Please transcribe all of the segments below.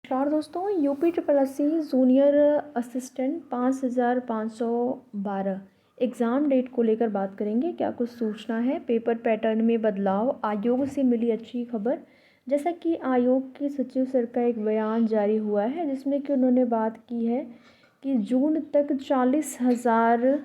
नमस्कार दोस्तों, UP triple S C junior assistant 5512 exam date को लेकर बात करेंगे। क्या कुछ सूचना है, पेपर पैटर्न में बदलाव, आयोग से मिली अच्छी खबर। जैसा कि आयोग के सचिव सर का एक बयान जारी हुआ है जिसमें कि उन्होंने बात की है कि जून तक 40,000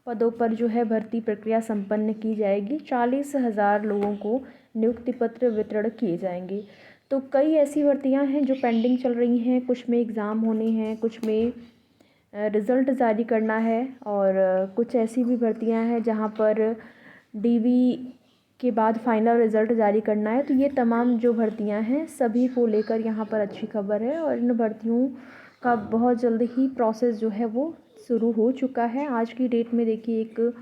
पदों पर जो है भर्ती प्रक्रिया संपन्न की जाएगी। 40,000 लोगों को नियुक्ति पत्र वितरण किए जाएंगे। तो कई ऐसी भर्तियां हैं जो पेंडिंग चल रही हैं, कुछ में एग्ज़ाम होने हैं, कुछ में रिज़ल्ट जारी करना है और कुछ ऐसी भी भर्तियां हैं जहां पर डीवी के बाद फाइनल रिज़ल्ट जारी करना है। तो ये तमाम जो भर्तियां हैं सभी को लेकर यहाँ पर अच्छी खबर है और इन भर्तियों का बहुत जल्द ही प्रोसेस जो है वो शुरू हो चुका है। आज की डेट में देखिए एक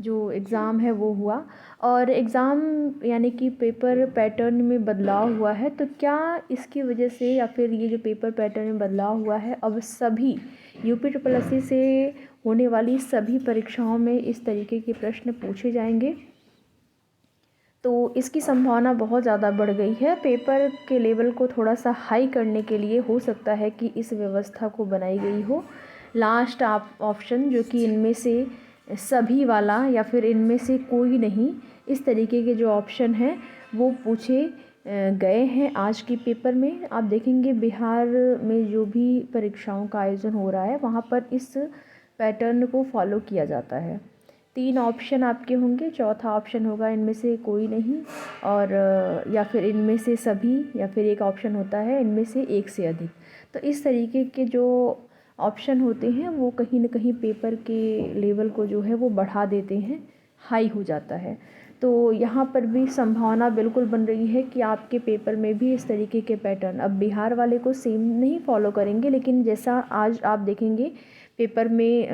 जो एग्ज़ाम है वो हुआ और एग्ज़ाम यानी कि पेपर पैटर्न में बदलाव हुआ है। तो क्या इसकी वजह से या फिर ये जो पेपर पैटर्न में बदलाव हुआ है, अब सभी यूपी ट्रिपल एस सी से होने वाली सभी परीक्षाओं में इस तरीके के प्रश्न पूछे जाएंगे। तो इसकी संभावना बहुत ज़्यादा बढ़ गई है। पेपर के लेवल को थोड़ा सा हाई करने के लिए हो सकता है कि इस व्यवस्था को बनाई गई हो। लास्ट ऑप्शन जो कि इनमें से सभी वाला या फिर इनमें से कोई नहीं, इस तरीके के जो ऑप्शन हैं वो पूछे गए हैं आज के पेपर में। आप देखेंगे बिहार में जो भी परीक्षाओं का आयोजन हो रहा है वहाँ पर इस पैटर्न को फॉलो किया जाता है। 3 ऑप्शन आपके होंगे, चौथा ऑप्शन होगा इनमें से कोई नहीं और या फिर इनमें से सभी, या फिर एक ऑप्शन होता है इनमें से एक से अधिक। तो इस तरीके के जो ऑप्शन होते हैं वो कहीं ना कहीं पेपर के लेवल को जो है वो बढ़ा देते हैं, हाई हो जाता है। तो यहाँ पर भी संभावना बिल्कुल बन रही है कि आपके पेपर में भी इस तरीके के पैटर्न, अब बिहार वाले को सेम नहीं फॉलो करेंगे, लेकिन जैसा आज आप देखेंगे पेपर में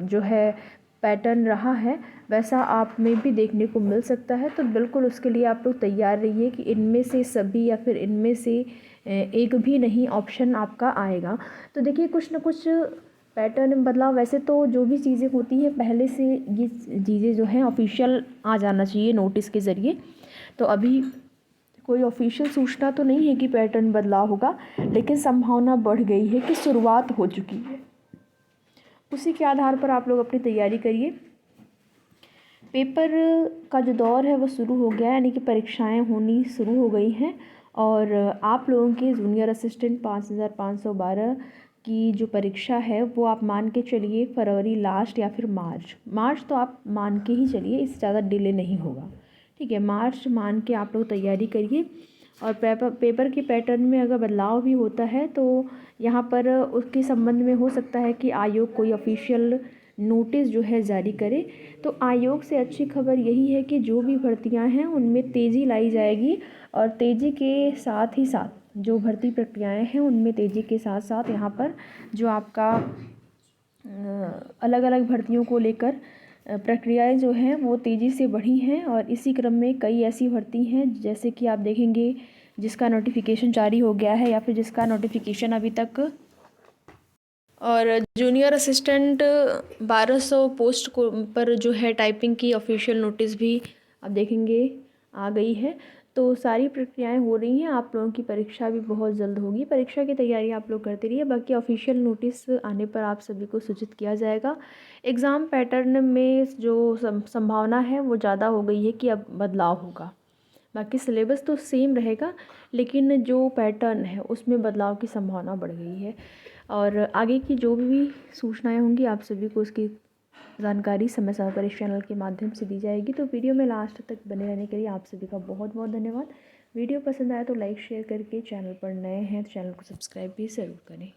जो है पैटर्न रहा है वैसा आप में भी देखने को मिल सकता है। तो बिल्कुल उसके लिए आप लोग तैयार रहिए कि इनमें से सभी या फिर इनमें से एक भी नहीं ऑप्शन आपका आएगा। तो देखिए कुछ ना कुछ पैटर्न में बदलाव, वैसे तो जो भी चीज़ें होती हैं पहले से ये चीज़ें जो हैं ऑफिशियल आ जाना चाहिए नोटिस के ज़रिए। तो अभी कोई ऑफिशियल सूचना तो नहीं है कि पैटर्न बदलाव होगा, लेकिन संभावना बढ़ गई है कि शुरुआत हो चुकी है। उसी के आधार पर आप लोग अपनी तैयारी करिए। पेपर का जो दौर है वो शुरू हो गया है, यानी कि परीक्षाएं होनी शुरू हो गई हैं और आप लोगों के जूनियर असिस्टेंट 5512 की जो परीक्षा है वो आप मान के चलिए फरवरी लास्ट या फिर मार्च तो आप मान के ही चलिए, इससे ज़्यादा डिले नहीं होगा। ठीक है, मार्च मान के आप लोग तैयारी करिए। और पेपर के पैटर्न में अगर बदलाव भी होता है तो यहाँ पर उसके संबंध में हो सकता है कि आयोग कोई ऑफिशियल नोटिस जो है जारी करे। तो आयोग से अच्छी खबर यही है कि जो भी भर्तियां हैं उनमें तेज़ी लाई जाएगी और तेज़ी के साथ ही साथ जो भर्ती प्रक्रियाएं हैं उनमें तेज़ी के साथ साथ यहाँ पर जो आपका अलग अलग भर्तियों को लेकर प्रक्रियाएं जो हैं वो तेज़ी से बढ़ी हैं। और इसी क्रम में कई ऐसी भर्ती हैं जैसे कि आप देखेंगे जिसका नोटिफिकेशन जारी हो गया है या फिर जिसका नोटिफिकेशन अभी तक, और जूनियर असिस्टेंट 1200 पोस्ट को पर जो है टाइपिंग की ऑफिशियल नोटिस भी आप देखेंगे आ गई है। तो सारी प्रक्रियाएं हो रही हैं, आप लोगों की परीक्षा भी बहुत जल्द होगी। परीक्षा की तैयारी आप लोग करते रहिए, बाकी ऑफिशियल नोटिस आने पर आप सभी को सूचित किया जाएगा। एग्ज़ाम पैटर्न में जो संभावना है वो ज़्यादा हो गई है कि अब बदलाव होगा। बाकी सिलेबस तो सेम रहेगा, लेकिन जो पैटर्न है उसमें बदलाव की संभावना बढ़ गई है। और आगे की जो भी सूचनाएं होंगी आप सभी को उसकी जानकारी समय समय पर इस चैनल के माध्यम से दी जाएगी। तो वीडियो में लास्ट तक बने रहने के लिए आप सभी का बहुत बहुत धन्यवाद। वीडियो पसंद आया तो लाइक शेयर करके, चैनल पर नए हैं तो चैनल को सब्सक्राइब भी ज़रूर करें।